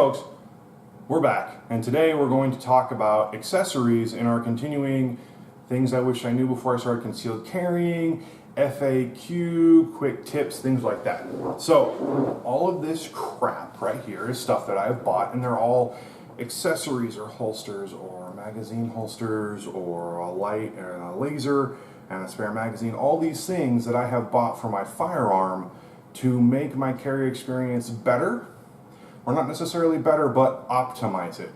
folks, we're back, and today we're going to talk about accessories in our continuing things I wish I knew before I started concealed carrying, FAQ, quick tips, things like that. So all of this crap right here is stuff that I've bought, and they're all accessories or holsters or magazine holsters or a light and a laser and a spare magazine, all these things that I have bought for my firearm to make my carry experience better, or not necessarily better, but optimize it.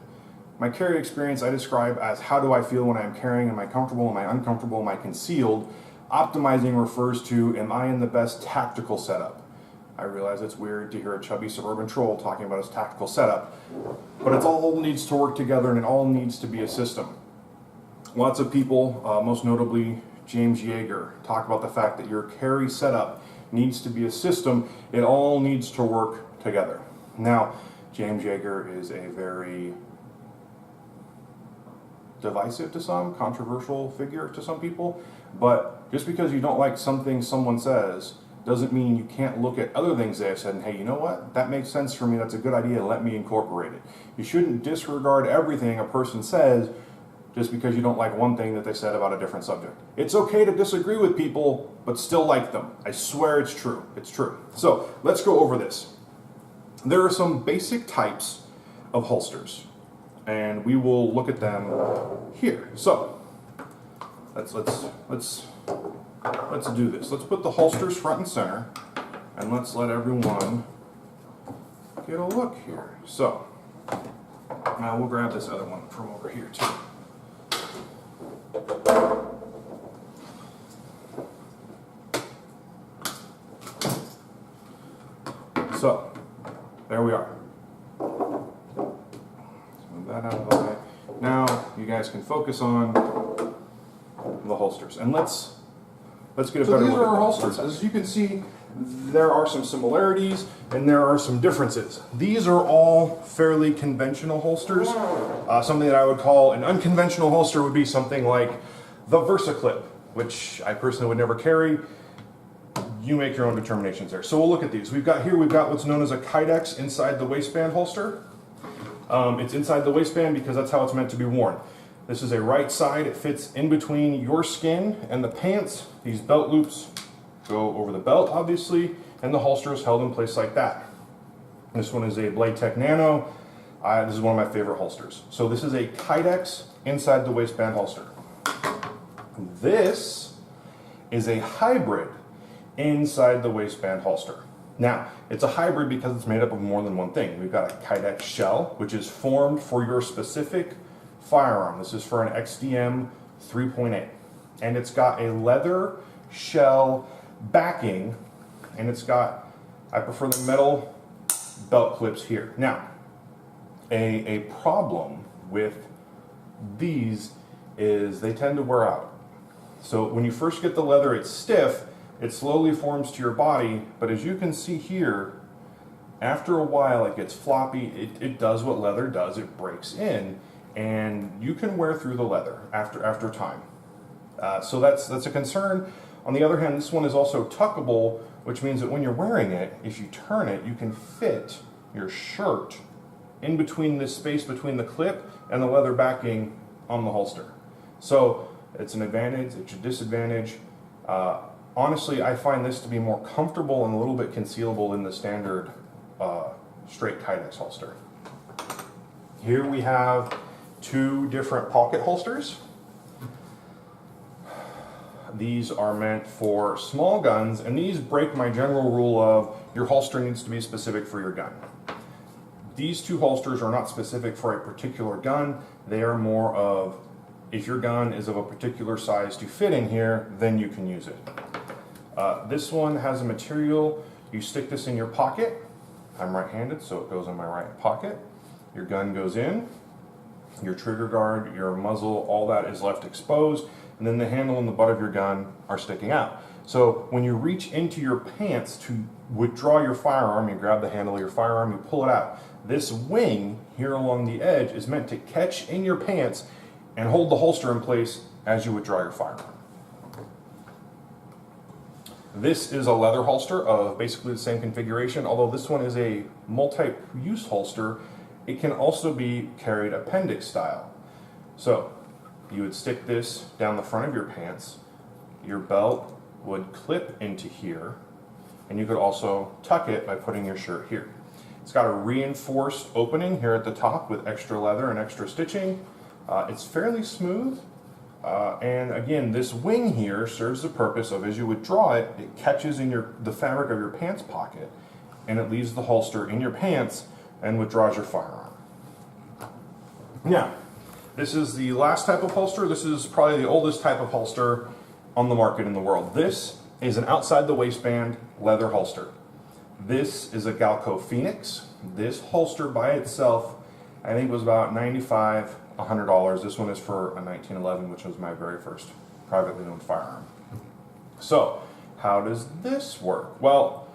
My carry experience I describe as how do I feel when I'm carrying, am I comfortable, am I uncomfortable, am I concealed? Optimizing refers to, am I in the best tactical setup? I realize it's weird to hear a chubby suburban troll talking about his tactical setup, but it all needs to work together and it all needs to be a system. Lots of people, most notably James Yeager, talk about the fact that your carry setup needs to be a system. It all needs to work together. Now, James Yeager is a very divisive to some, controversial figure to some people, but just because you don't like something someone says doesn't mean you can't look at other things they've said and, hey, you know what, that makes sense for me, that's a good idea, let me incorporate it. You shouldn't disregard everything a person says just because you don't like one thing that they said about a different subject. It's okay to disagree with people, but still like them. I swear it's true. It's true. So let's go over this. There are some basic types of holsters, and we will look at them here. So let's do this. Let's put the holsters front and center, and let's let everyone get a look here. So now we'll grab this other one from over here too. So, there we are. Move that out of the way. Now, you guys can focus on the holsters. And let's get a better look. So these are our holsters. As you can see, there are some similarities and there are some differences. These are all fairly conventional holsters. Something that I would call an unconventional holster would be something like the VersaClip, which I personally would never carry. You make your own determinations there. So we'll look at these. We've got what's known as a Kydex inside the waistband holster. It's inside the waistband because that's how it's meant to be worn. This is a right side. It fits in between your skin and the pants. These belt loops go over the belt, obviously, and the holster is held in place like that. This one is a Blade Tech Nano. This is one of my favorite holsters. So this is a Kydex inside the waistband holster. This is a hybrid inside the waistband holster. Now, it's a hybrid because it's made up of more than one thing. We've got a Kydex shell, which is formed for your specific firearm. This is for an XDM 3.8. And it's got a leather shell backing, and it's got, I prefer the metal belt clips here. Now, a problem with these is they tend to wear out. So when you first get the leather, it's stiff, it slowly forms to your body, but as you can see here, after a while it gets floppy, it does what leather does, it breaks in, and you can wear through the leather after time. So that's a concern. On the other hand, this one is also tuckable, which means that when you're wearing it, if you turn it, you can fit your shirt in between this space between the clip and the leather backing on the holster. So it's an advantage, it's a disadvantage. Honestly, I find this to be more comfortable and a little bit concealable than the standard straight Kydex holster. Here we have two different pocket holsters. These are meant for small guns, and these break my general rule of your holster needs to be specific for your gun. These two holsters are not specific for a particular gun. They are more of, if your gun is of a particular size to fit in here, then you can use it. This one has a material, you stick this in your pocket. I'm right-handed, so it goes in my right pocket. Your gun goes in, your trigger guard, your muzzle, all that is left exposed, and then the handle and the butt of your gun are sticking out. So when you reach into your pants to withdraw your firearm, you grab the handle of your firearm, you pull it out. This wing here along the edge is meant to catch in your pants and hold the holster in place as you withdraw your firearm. This is a leather holster of basically the same configuration, although this one is a multi-use holster It can also be carried appendix style. So you would stick this down the front of your pants, your belt would clip into here, and you could also tuck it by putting your shirt here. It's got a reinforced opening here at the top with extra leather and extra stitching. It's fairly smooth. And again, this wing here serves the purpose of, as you would draw it, it catches in the fabric of your pants pocket, and it leaves the holster in your pants and withdraws your firearm. Now, this is the last type of holster. This is probably the oldest type of holster on the market in the world. This is an outside the waistband leather holster. This is a Galco Phoenix. This holster by itself, I think, was about $95, $100. This one is for a 1911, which was my very first privately owned firearm. So, how does this work? Well,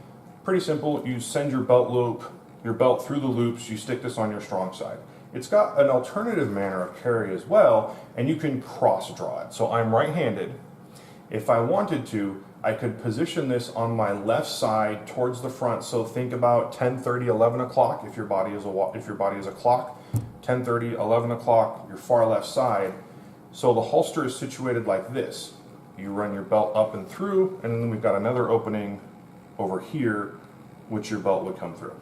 pretty simple. You send your belt through the loops, you stick this on your strong side. It's got an alternative manner of carry as well, and you can cross draw it. So I'm right-handed. If I wanted to, I could position this on my left side towards the front. So think about 10:30, 11 o'clock if your body is a clock. 10:30, 11 o'clock, your far left side. So the holster is situated like this. You run your belt up and through, and then we've got another opening over here, which your belt would come through.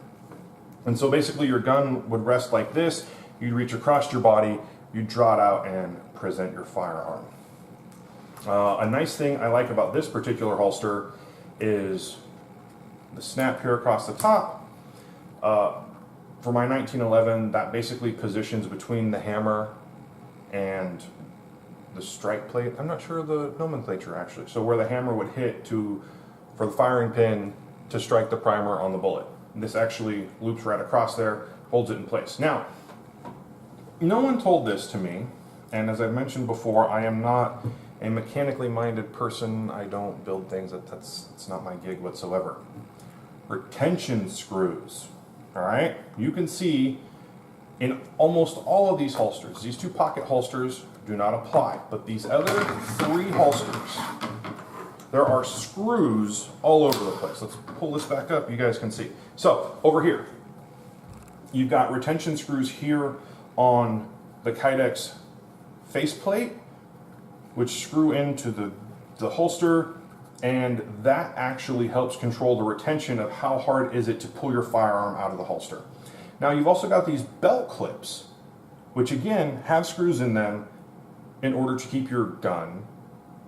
And so basically your gun would rest like this. You'd reach across your body, you'd draw it out and present your firearm. A nice thing I like about this particular holster is the snap here across the top. For my 1911, that basically positions between the hammer and the strike plate. I'm not sure of the nomenclature actually. So where the hammer would hit for the firing pin to strike the primer on the bullet. This actually loops right across there, holds it in place. Now, no one told this to me, and as I've mentioned before, I am not a mechanically minded person. I don't build things. It's not my gig whatsoever. Retention screws. All right, you can see in almost all of these holsters, these two pocket holsters do not apply, but these other three holsters, there are screws all over the place. Let's pull this back up, you guys can see. So over here, you've got retention screws here on the Kydex faceplate, which screw into the holster, and that actually helps control the retention of how hard is it to pull your firearm out of the holster. Now you've also got these belt clips, which again have screws in them in order to keep your gun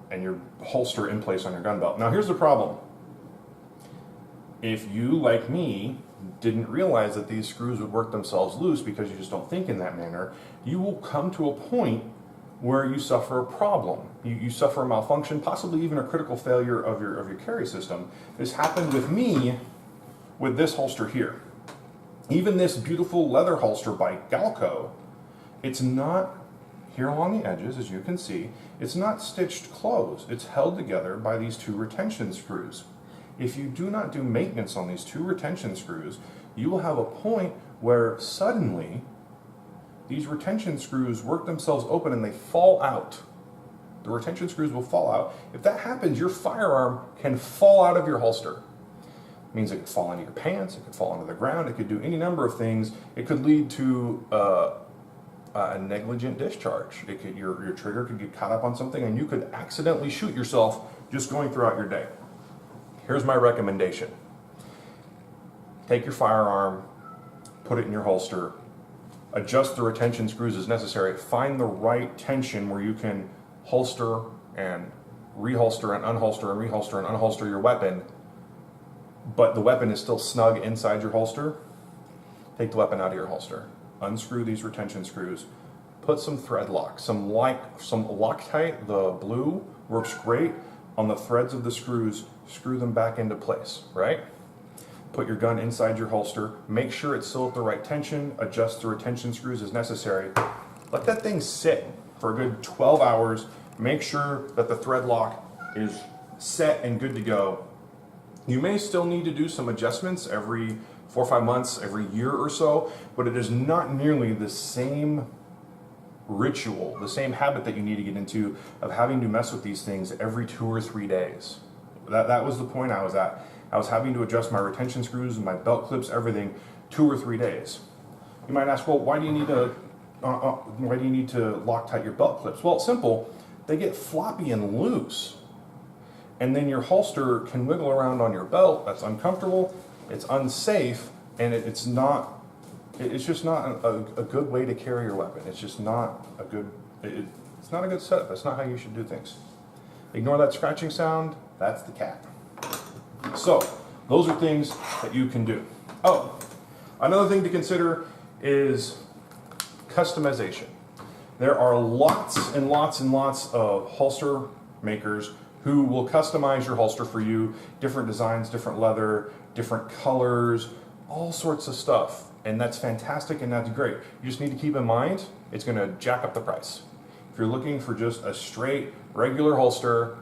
and your holster in place on your gun belt. Now here's the problem. If you, like me, didn't realize that these screws would work themselves loose because you just don't think in that manner, you will come to a point where you suffer a problem. You suffer a malfunction, possibly even a critical failure of your carry system. This happened with me with this holster here. Even this beautiful leather holster by Galco, it's not here along the edges, as you can see, it's not stitched closed. It's held together by these two retention screws. If you do not do maintenance on these two retention screws, you will have a point where suddenly these retention screws work themselves open and they fall out. The retention screws will fall out. If that happens, your firearm can fall out of your holster. It means it could fall into your pants, it could fall onto the ground, it could do any number of things. It could lead to a negligent discharge. Your trigger could get caught up on something and you could accidentally shoot yourself just going throughout your day. Here's my recommendation. Take your firearm, put it in your holster, adjust the retention screws as necessary, find the right tension where you can holster and reholster and unholster and reholster and unholster your weapon, but the weapon is still snug inside your holster. Take the weapon out of your holster. Unscrew these retention screws. Put some thread lock, some Loctite, the blue, works great on the threads of the screws. Screw them back into place, right? Put your gun inside your holster. Make sure it's still at the right tension. Adjust the retention screws as necessary. Let that thing sit for a good 12 hours. Make sure that the thread lock is set and good to go. You may still need to do some adjustments every 4 or 5 months, every year or so, but it is not nearly the same ritual, the same habit that you need to get into of having to mess with these things every 2 or 3 days. That was the point I was at. I was having to adjust my retention screws and my belt clips, everything, 2 or 3 days. You might ask, well, why do you need to Loctite your belt clips? Well, it's simple. They get floppy and loose, and then your holster can wiggle around on your belt. That's uncomfortable. It's unsafe, and it's not. It's just not a good way to carry your weapon. It's just not a good. It's not a good setup. That's not how you should do things. Ignore that scratching sound. That's the cat. So those are things that you can do. Oh, another thing to consider is customization. There are lots and lots and lots of holster makers who will customize your holster for you. Different designs, different leather, different colors, all sorts of stuff. And that's fantastic and that's great. You just need to keep in mind, it's gonna jack up the price. If you're looking for just a straight, regular holster,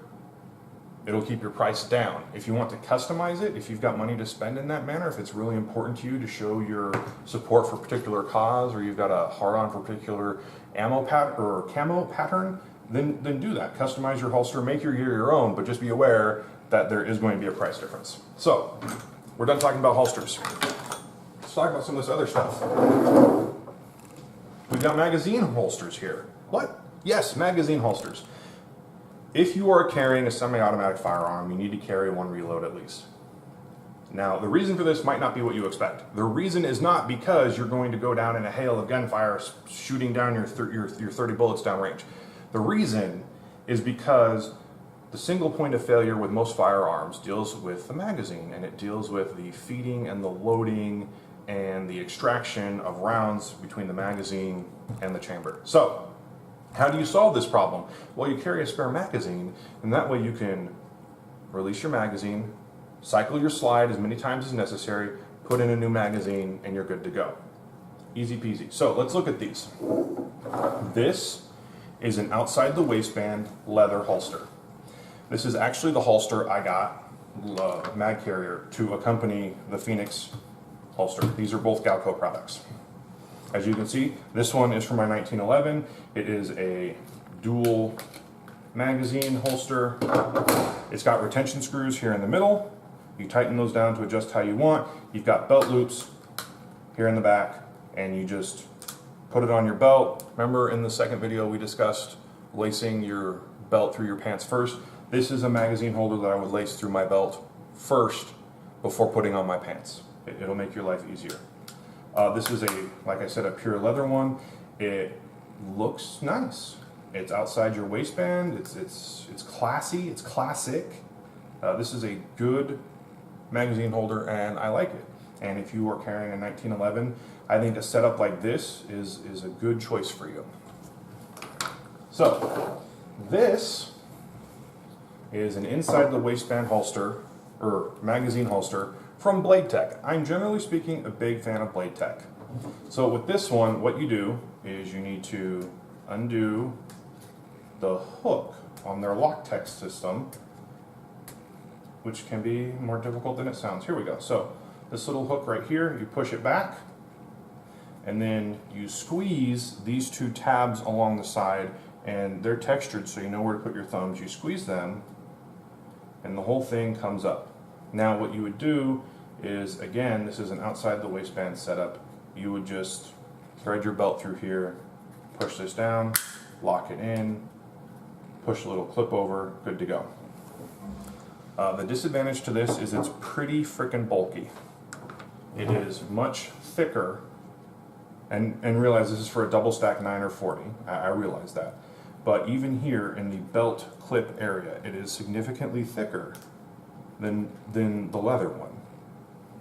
it'll keep your price down. If you want to customize it, if you've got money to spend in that manner, if it's really important to you to show your support for a particular cause, or you've got a hard-on for a particular ammo or camo pattern, then do that. Customize your holster, make your gear your own, but just be aware that there is going to be a price difference. So, we're done talking about holsters. Let's talk about some of this other stuff. We've got magazine holsters here. What? Yes, magazine holsters. If you are carrying a semi-automatic firearm, you need to carry one reload at least. Now, the reason for this might not be what you expect. The reason is not because you're going to go down in a hail of gunfire shooting down your 30 bullets downrange. The reason is because the single point of failure with most firearms deals with the magazine, and it deals with the feeding and the loading and the extraction of rounds between the magazine and the chamber. So, how do you solve this problem? Well, you carry a spare magazine, and that way you can release your magazine, cycle your slide as many times as necessary, put in a new magazine, and you're good to go. Easy peasy. So let's look at these. This is an outside the waistband leather holster. This is actually the holster I got, mag carrier, to accompany the Phoenix holster. These are both Galco products. As you can see, this one is from my 1911. It is a dual magazine holster. It's got retention screws here in the middle. You tighten those down to adjust how you want. You've got belt loops here in the back, and you just put it on your belt. Remember in the second video we discussed lacing your belt through your pants first? This is a magazine holder that I would lace through my belt first before putting on my pants. It'll make your life easier. This is like I said, a pure leather one. It looks nice. It's outside your waistband. It's classy. It's classic. This is a good magazine holder, and I like it. And if you are carrying a 1911, I think a setup like this is a good choice for you. So, this is an inside the waistband holster, or magazine holster, from Blade Tech. I'm generally speaking a big fan of Blade Tech. So with this one, what you do is you need to undo the hook on their Loctite system, which can be more difficult than it sounds. Here we go. So this little hook right here, you push it back, and then you squeeze these two tabs along the side, and they're textured so you know where to put your thumbs. You squeeze them, and the whole thing comes up. Now what you would do is, again, this is an outside the waistband setup. You would just thread your belt through here, push this down, lock it in, push a little clip over, good to go. The disadvantage to this is it's pretty freaking bulky. It is much thicker, and realize this is for a double stack 9 or 40, I realize that. But even here in the belt clip area, it is significantly thicker than the leather one.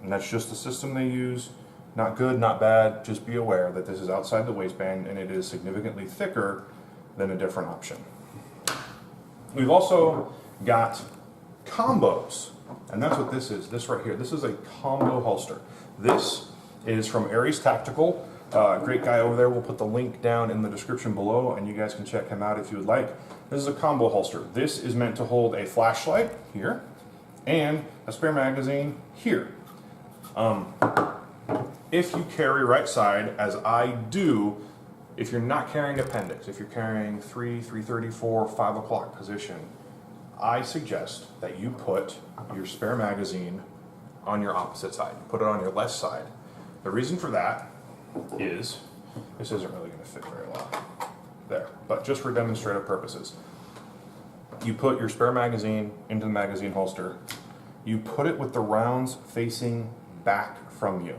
And that's just the system they use. Not good, not bad, just be aware that this is outside the waistband and it is significantly thicker than a different option. We've also got combos, and that's what this is, this right here. This is a combo holster. This is from Aries Tactical. Great guy over there. We'll put the link down in the description below and you guys can check him out if you would like. This is a combo holster. This is meant to hold a flashlight here and a spare magazine here. If you carry right side, as I do, if you're not carrying appendix, if you're carrying 3, 3:30, 4, 5 o'clock position, I suggest that you put your spare magazine on your opposite side. Put it on your left side. The reason for that is, this isn't really going to fit very well there, but just for demonstrative purposes, you put your spare magazine into the magazine holster, you put it with the rounds facing back from you.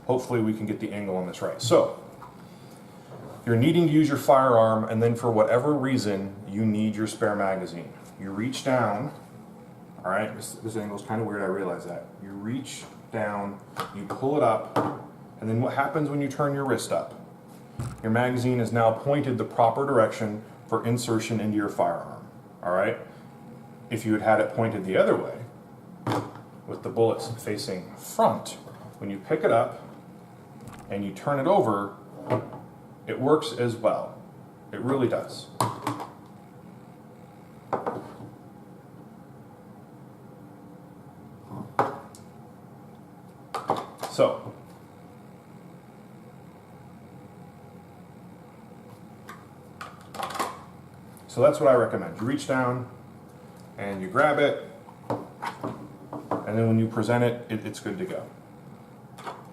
Hopefully we can get the angle on this right. So, you're needing to use your firearm, and then for whatever reason, you need your spare magazine. You reach down, all right, this angle is kind of weird, I realize that. You reach down, you pull it up, and then what happens when you turn your wrist up? Your magazine is now pointed the proper direction for insertion into your firearm, all right? If you had it pointed the other way, with the bullets facing front, when you pick it up and you turn it over, it works as well. It really does. So that's what I recommend. You reach down and you grab it, and then when you present it, it's good to go.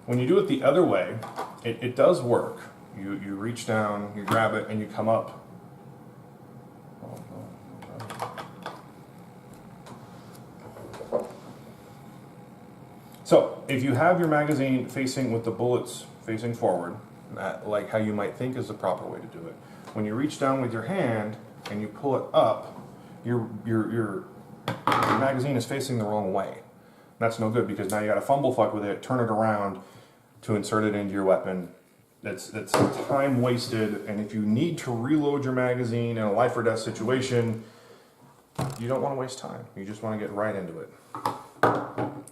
When you do it the other way, it does work. You reach down, you grab it, and you come up. So if you have your magazine facing with the bullets facing forward, like how you might think is the proper way to do it, when you reach down with your hand and you pull it up, your magazine is facing the wrong way. That's no good, because now you got to fumble fuck with it, turn it around to insert it into your weapon. It's time wasted, and if you need to reload your magazine in a life or death situation, you don't want to waste time. You just want to get right into it.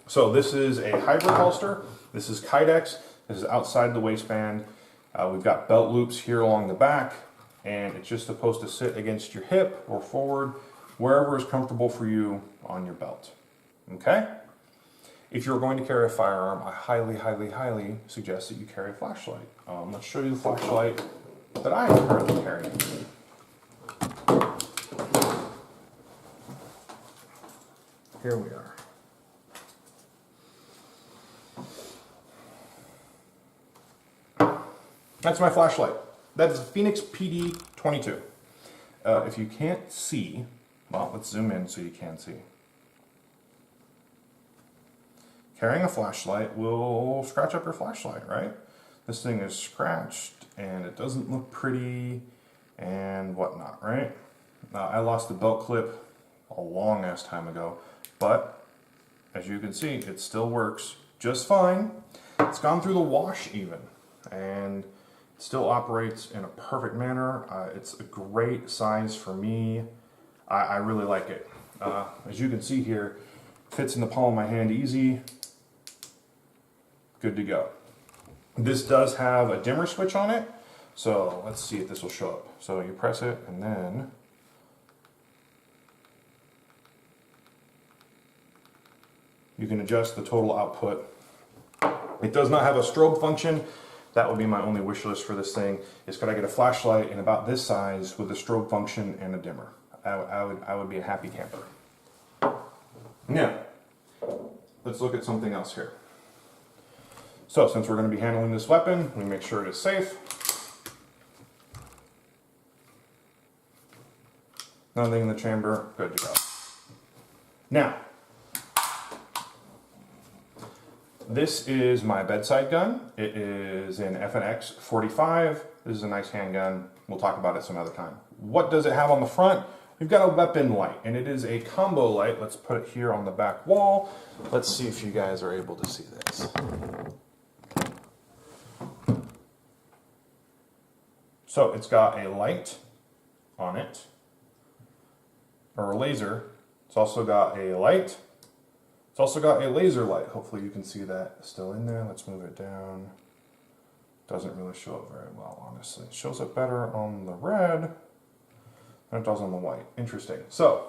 So this is a hybrid holster. This is Kydex. This is outside the waistband. We've got belt loops here along the back, and it's just supposed to sit against your hip or forward, wherever is comfortable for you on your belt. Okay? If you're going to carry a firearm, I highly, highly, highly suggest that you carry a flashlight. Let's show you the flashlight that I am currently carrying. Here we are. That's my flashlight. That is a Phoenix PD22. If you can't see, well, let's zoom in so you can see. Carrying a flashlight will scratch up your flashlight, right? This thing is scratched and it doesn't look pretty and whatnot, right? I lost the belt clip a long ass time ago, but as you can see, it still works just fine. It's gone through the wash even, and still operates in a perfect manner. It's a great size for me. I really like it. As you can see here, fits in the palm of my hand easy. Good to go. This does have a dimmer switch on it, so let's see if this will show up. So you press it and then you can adjust the total output. It does not have a strobe function. That would be my only wish list for this thing, is could I get a flashlight in about this size with a strobe function and a dimmer. I would be a happy camper. Now, let's look at something else here. So since we're going to be handling this weapon, we make sure it is safe. Nothing in the chamber, good to go. Now, this is my bedside gun. It is an FNX 45. This is a nice handgun. We'll talk about it some other time. What does it have on the front? We've got a weapon light, and it is a combo light. Let's put it here on the back wall. Let's see if you guys are able to see this. So it's got a light on it, or a laser. It's also got a light. It's also got a laser light. Hopefully you can see that still in there. Let's move it down. Doesn't really show up very well, honestly. It shows up better on the red than it does on the white. Interesting. So,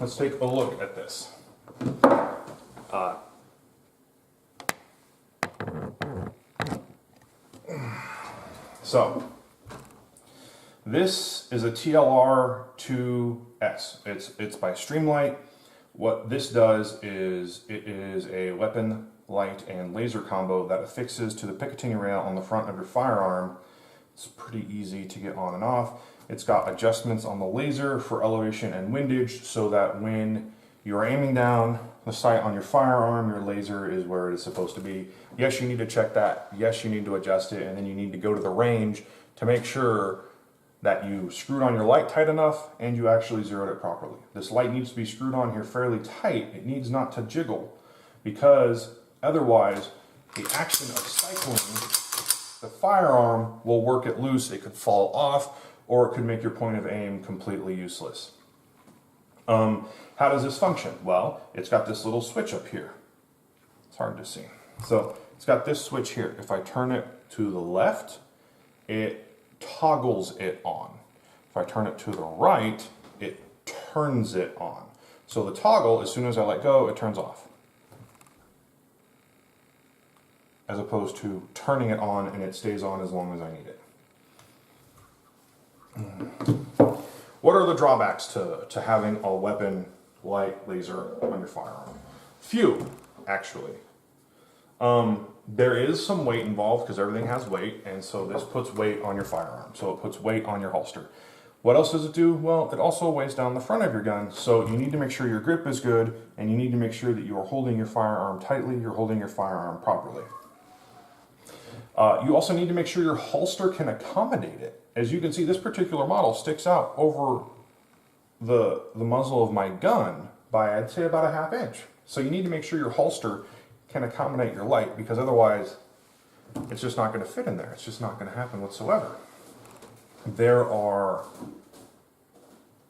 let's take a look at this. So, this is a TLR 2S. It's by Streamlight. What this does is it is a weapon, light, and laser combo that affixes to the Picatinny rail on the front of your firearm. It's pretty easy to get on and off. It's got adjustments on the laser for elevation and windage so that when you're aiming down the sight on your firearm, your laser is where it is supposed to be. Yes, you need to check that. Yes, you need to adjust it, and then you need to go to the range to make sure that you screwed on your light tight enough and you actually zeroed it properly. This light needs to be screwed on here fairly tight. It needs not to jiggle, because otherwise the action of cycling the firearm will work it loose. It could fall off, or it could make your point of aim completely useless. How does this function? Well, it's got this little switch up here. It's hard to see. So it's got this switch here. If I turn it to the left, it toggles it on. If I turn it to the right, it turns it on. So the toggle, as soon as I let go, it turns off. As opposed to turning it on and it stays on as long as I need it. What are the drawbacks to having a weapon, light, laser on your firearm? Few, actually. There is some weight involved because everything has weight, and so this puts weight on your firearm. So it puts weight on your holster. What else does it do? Well, it also weighs down the front of your gun, so you need to make sure your grip is good, and you need to make sure that you are holding your firearm tightly, you're holding your firearm properly. You also need to make sure your holster can accommodate it. As you can see, this particular model sticks out over the muzzle of my gun by, I'd say, about a 1/2 inch. So you need to make sure your holster can accommodate your light, because otherwise it's just not going to fit in there. It's just not going to happen whatsoever. There are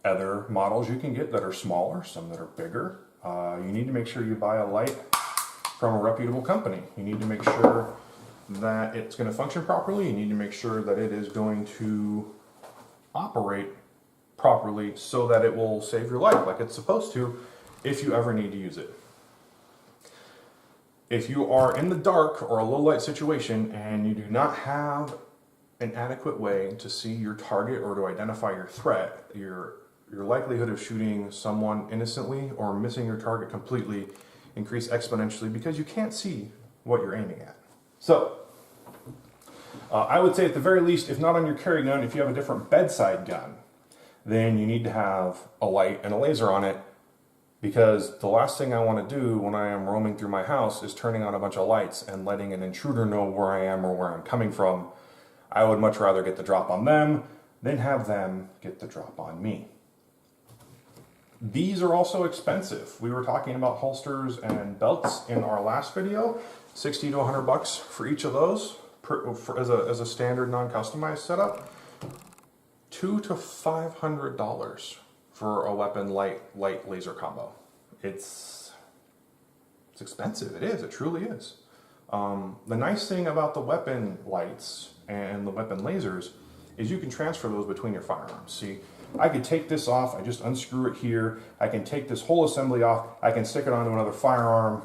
other models you can get that are smaller, some that are bigger. You need to make sure you buy a light from a reputable company. You need to make sure that it's going to function properly. You need to make sure that it is going to operate properly so that it will save your life like it's supposed to if you ever need to use it. If you are in the dark or a low light situation and you do not have an adequate way to see your target or to identify your threat, your likelihood of shooting someone innocently or missing your target completely increase exponentially, because you can't see what you're aiming at. So, I would say at the very least, if not on your carry gun, if you have a different bedside gun, then you need to have a light and a laser on it, because the last thing I want to do when I am roaming through my house is turning on a bunch of lights and letting an intruder know where I am or where I'm coming from. I would much rather get the drop on them than have them get the drop on me. These are also expensive. We were talking about holsters and belts in our last video. 60 to 100 bucks for each of those as a standard non-customized setup. $200 to $500 for a weapon light laser combo. It's expensive. It is. It truly is. The nice thing about the weapon lights and the weapon lasers is you can transfer those between your firearms. See, I could take this off, I just unscrew it here, I can take this whole assembly off, I can stick it onto another firearm,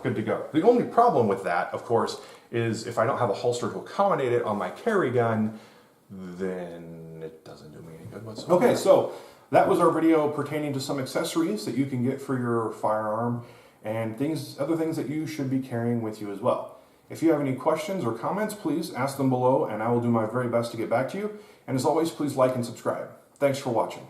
good to go. The only problem with that, of course, is if I don't have a holster to accommodate it on my carry gun, then it doesn't do me any good whatsoever. Okay, so that was our video pertaining to some accessories that you can get for your firearm and other things that you should be carrying with you as well. If you have any questions or comments, please ask them below and I will do my very best to get back to you. And as always, please like and subscribe. Thanks for watching.